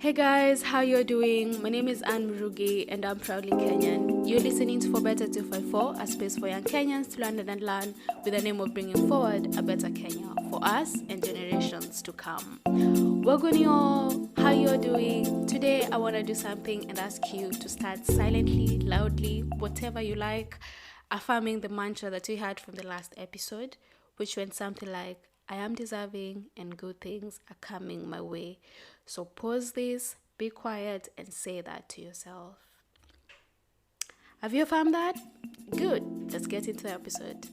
Hey guys, how you doing? My name is Anne Murugi and I'm proudly Kenyan. You're listening to For Better 254, a space for young Kenyans to learn and learn with the name of bringing forward a better Kenya for us and generations to come. Welcome how you're doing? Today I want to do something and ask you to start silently, loudly, whatever you like, affirming the mantra that we had from the last episode, which went something like, I am deserving and good things are coming my way. So pause this, be quiet, and say that to yourself. Have you found that? Good. Let's get into the episode.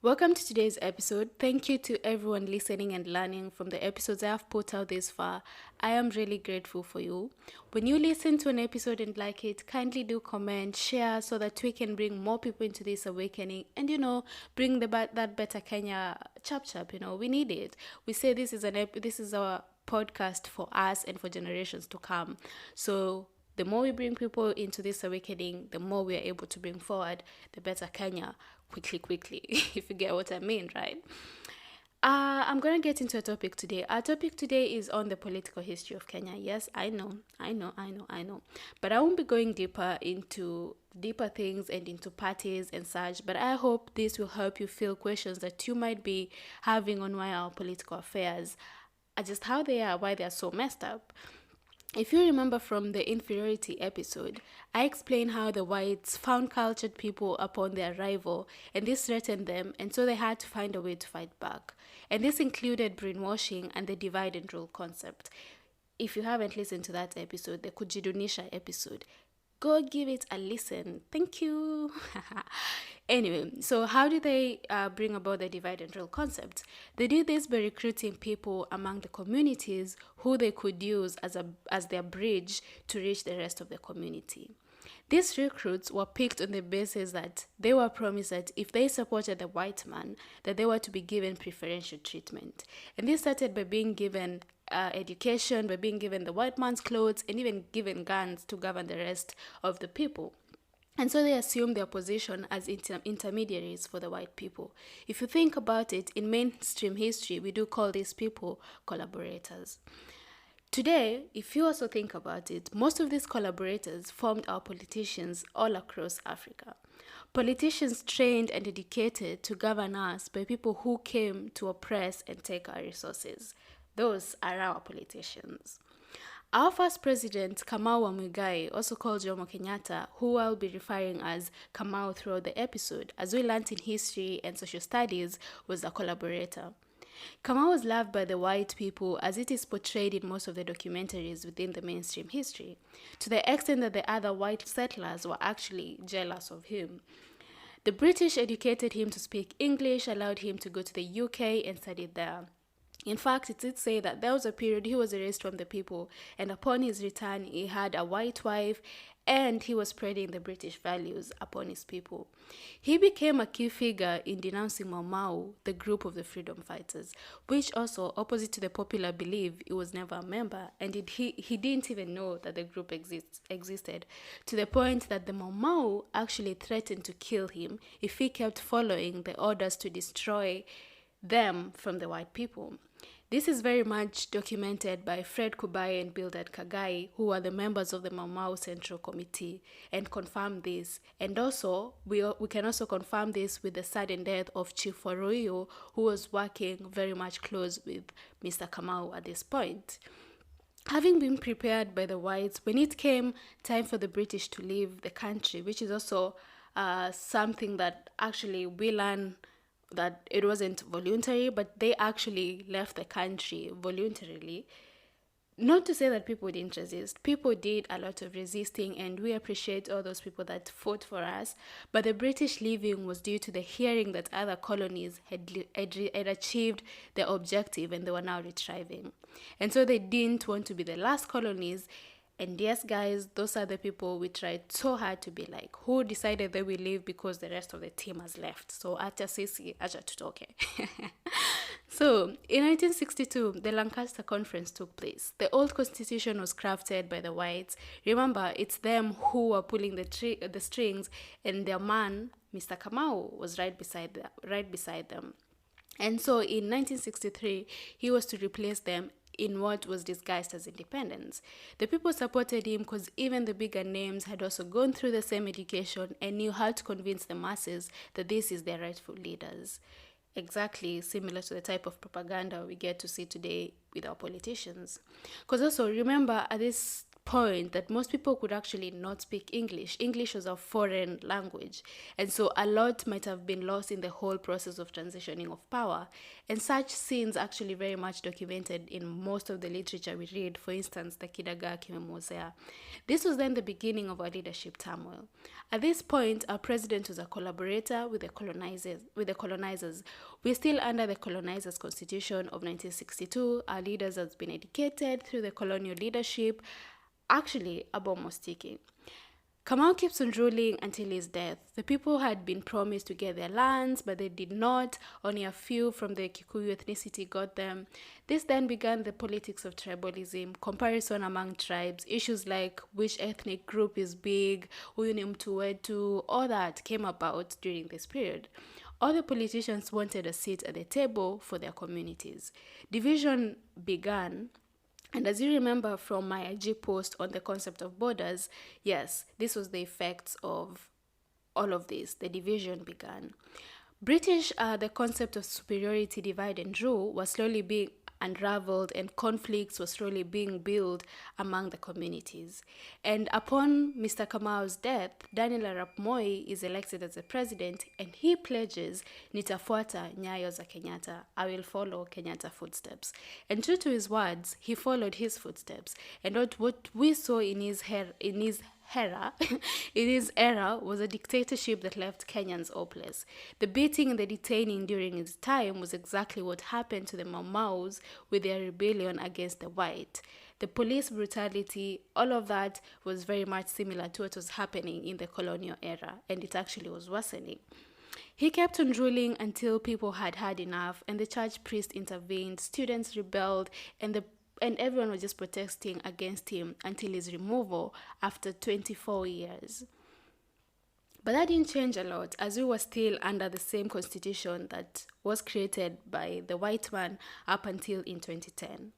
Welcome to today's episode. Thank you to everyone listening and learning from the episodes I have put out this far. I am really grateful for you. When you listen to an episode and like it, kindly do comment, share so that we can bring more people into this awakening and, bring that better Kenya chap. We need it. We say this is our podcast for us and for generations to come. So the more we bring people into this awakening, the more we are able to bring forward the better Kenya quickly, if you get what I mean, right? I'm going to get into a topic today. Our topic today is on the political history of Kenya. Yes, I know. But I won't be going deeper things and into parties and such, but I hope this will help you feel questions that you might be having on why our political affairs are just how they are, why they are so messed up. If you remember from the inferiority episode, I explained how the whites found cultured people upon their arrival, and this threatened them, and so they had to find a way to fight back. And this included brainwashing and the divide and rule concept. If you haven't listened to that episode, the Kujidunisha episode, go give it a listen. Thank you. Anyway, so how did they bring about the divide and rule concept? They did this by recruiting people among the communities who they could use as their bridge to reach the rest of the community. These recruits were picked on the basis that they were promised that if they supported the white man, that they were to be given preferential treatment. And this started by being given education, by being given the white man's clothes, and even given guns to govern the rest of the people. And so they assumed their position as intermediaries for the white people. If you think about it, in mainstream history, we do call these people collaborators. Today, if you also think about it, most of these collaborators formed our politicians all across Africa. Politicians trained and educated to govern us by people who came to oppress and take our resources. Those are our politicians. Our first president, Kamau wa Muigai, also called Jomo Kenyatta, who I'll be referring as Kamau throughout the episode, as we learned in history and social studies, was a collaborator. Kamau was loved by the white people as it is portrayed in most of the documentaries within the mainstream history, to the extent that the other white settlers were actually jealous of him. The British educated him to speak English, allowed him to go to the UK and study there. In fact, it did say that there was a period he was erased from the people, and upon his return, he had a white wife, and he was spreading the British values upon his people. He became a key figure in denouncing Mau Mau, the group of the freedom fighters, which also, opposite to the popular belief, he was never a member, and he didn't even know that the group existed, to the point that the Mau Mau actually threatened to kill him if he kept following the orders to destroy them from the white people. This is very much documented by Fred Kubai and Bildad Kagai, who are the members of the Mau Mau Central Committee, and confirm this. And also, we can also confirm this with the sudden death of Chief Waruyo, who was working very much close with Mr. Kamau at this point. Having been prepared by the whites, when it came time for the British to leave the country, which is also something that actually we learn that it wasn't voluntary, but they actually left the country voluntarily. Not to say that people didn't resist. People did a lot of resisting, and we appreciate all those people that fought for us. But the British leaving was due to the hearing that other colonies had achieved their objective and they were now retrieving. And so they didn't want to be the last colonies. And yes, guys, those are the people we tried so hard to be like, who decided they will leave because the rest of the team has left. So, acha sisi, acha tutoke. So, in 1962, the Lancaster Conference took place. The old constitution was crafted by the whites. Remember, it's them who were pulling the strings, and their man, Mr. Kamau, was right beside them. And so, in 1963, he was to replace them in what was disguised as independence. The people supported him because even the bigger names had also gone through the same education and knew how to convince the masses that this is their rightful leaders. Exactly similar to the type of propaganda we get to see today with our politicians. Because also remember at this point that most people could actually not speak English. English was a foreign language, and so a lot might have been lost in the whole process of transitioning of power. And such scenes actually very much documented in most of the literature we read, for instance, the Kidagaa Kimemwozea. This was then the beginning of our leadership turmoil. At this point, our president was a collaborator with the colonizers. We're still under the colonizers' constitution of 1962. Our leaders have been educated through the colonial leadership. Actually, a bomb was ticking. Kamau keeps on ruling until his death. The people had been promised to get their lands, but they did not. Only a few from the Kikuyu ethnicity got them. This then began the politics of tribalism, comparison among tribes, issues like which ethnic group is big, huyu ni mtu wetu, all that came about during this period. All the politicians wanted a seat at the table for their communities. Division began. And as you remember from my IG post on the concept of borders, yes, this was the effects of all of this. The division began. The concept of superiority, divide and rule was slowly being unraveled, and conflicts were slowly being built among the communities. And upon Mr. Kamau's death, Daniel Arap Moi is elected as the president, and he pledges, nitafuata nyayo za Kenyatta, I will follow Kenyatta footsteps. And true to his words, he followed his footsteps. And what we saw in his era was a dictatorship that left Kenyans hopeless. The beating and the detaining during his time was exactly what happened to the Mau Maus with their rebellion against the white. The police brutality, all of that was very much similar to what was happening in the colonial era, and it actually was worsening. He kept on ruling until people had had enough, and the church priest intervened, students rebelled, and everyone was just protesting against him until his removal after 24 years. But that didn't change a lot, as we were still under the same constitution that was created by the white man up until in 2010.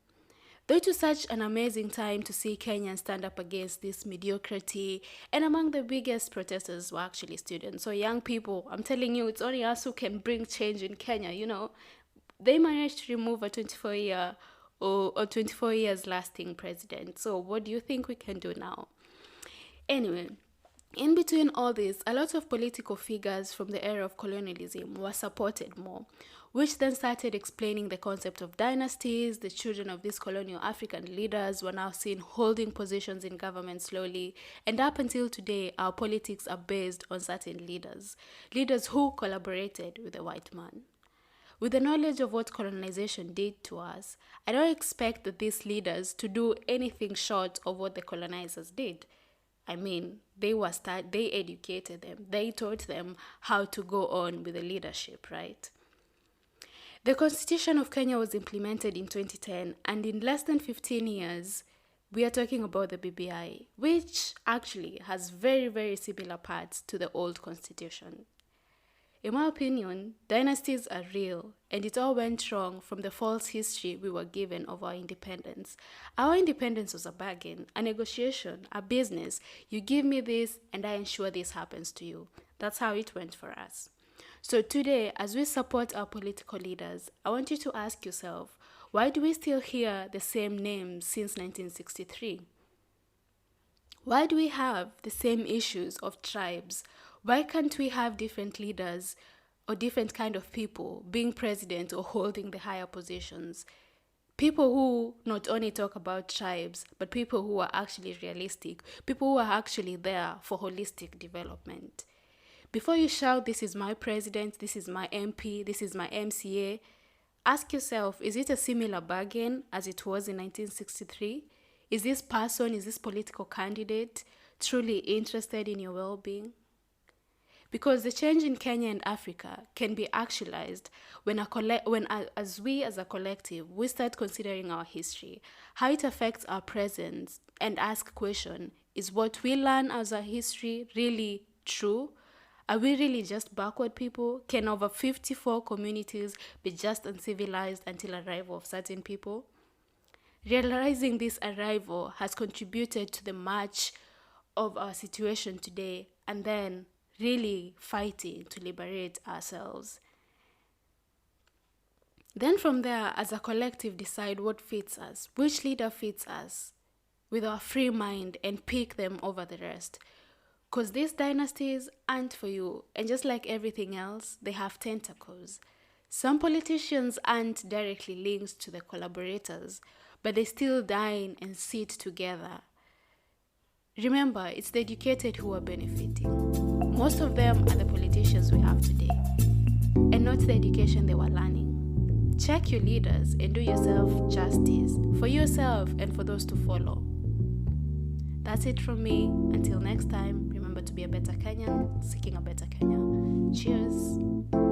Though it was such an amazing time to see Kenyans stand up against this mediocrity, and among the biggest protesters were actually students. So young people, I'm telling you, it's only us who can bring change in Kenya, you know. They managed to remove a 24 years lasting president. So what do you think we can do now? Anyway, in between all this, a lot of political figures from the era of colonialism were supported more, which then started explaining the concept of dynasties. The children of these colonial African leaders were now seen holding positions in government slowly, and up until today, our politics are based on certain leaders who collaborated with the white man. With the knowledge of what colonization did to us, I don't expect that these leaders to do anything short of what the colonizers did. I mean, they educated them. They taught them how to go on with the leadership, right? The Constitution of Kenya was implemented in 2010, and in less than 15 years, we are talking about the BBI, which actually has very, very similar parts to the old Constitution. In my opinion, dynasties are real, and it all went wrong from the false history we were given of our independence. Our independence was a bargain, a negotiation, a business. You give me this, and I ensure this happens to you. That's how it went for us. So today, as we support our political leaders, I want you to ask yourself, why do we still hear the same names since 1963? Why do we have the same issues of tribes? Why can't we have different leaders or different kind of people being president or holding the higher positions? People who not only talk about tribes, but people who are actually realistic, people who are actually there for holistic development. Before you shout, this is my president, this is my MP, this is my MCA, ask yourself, is it a similar bargain as it was in 1963? Is this political candidate truly interested in your well-being? Because the change in Kenya and Africa can be actualized as we as a collective, we start considering our history, how it affects our present, and ask question, is what we learn as our history really true? Are we really just backward people? Can over 54 communities be just uncivilized until arrival of certain people? Realizing this arrival has contributed to the march of our situation today, and then really fighting to liberate ourselves. Then from there, as a collective, decide what fits us, which leader fits us, with our free mind, and pick them over the rest. Because these dynasties aren't for you, and just like everything else, they have tentacles. Some politicians aren't directly linked to the collaborators, but they still dine and sit together. Remember, it's the educated who are benefiting. Most of them are the politicians we have today, and not the education they were learning. Check your leaders and do yourself justice, for yourself and for those to follow. That's it from me. Until next time, remember to be a better Kenyan, seeking a better Kenya. Cheers.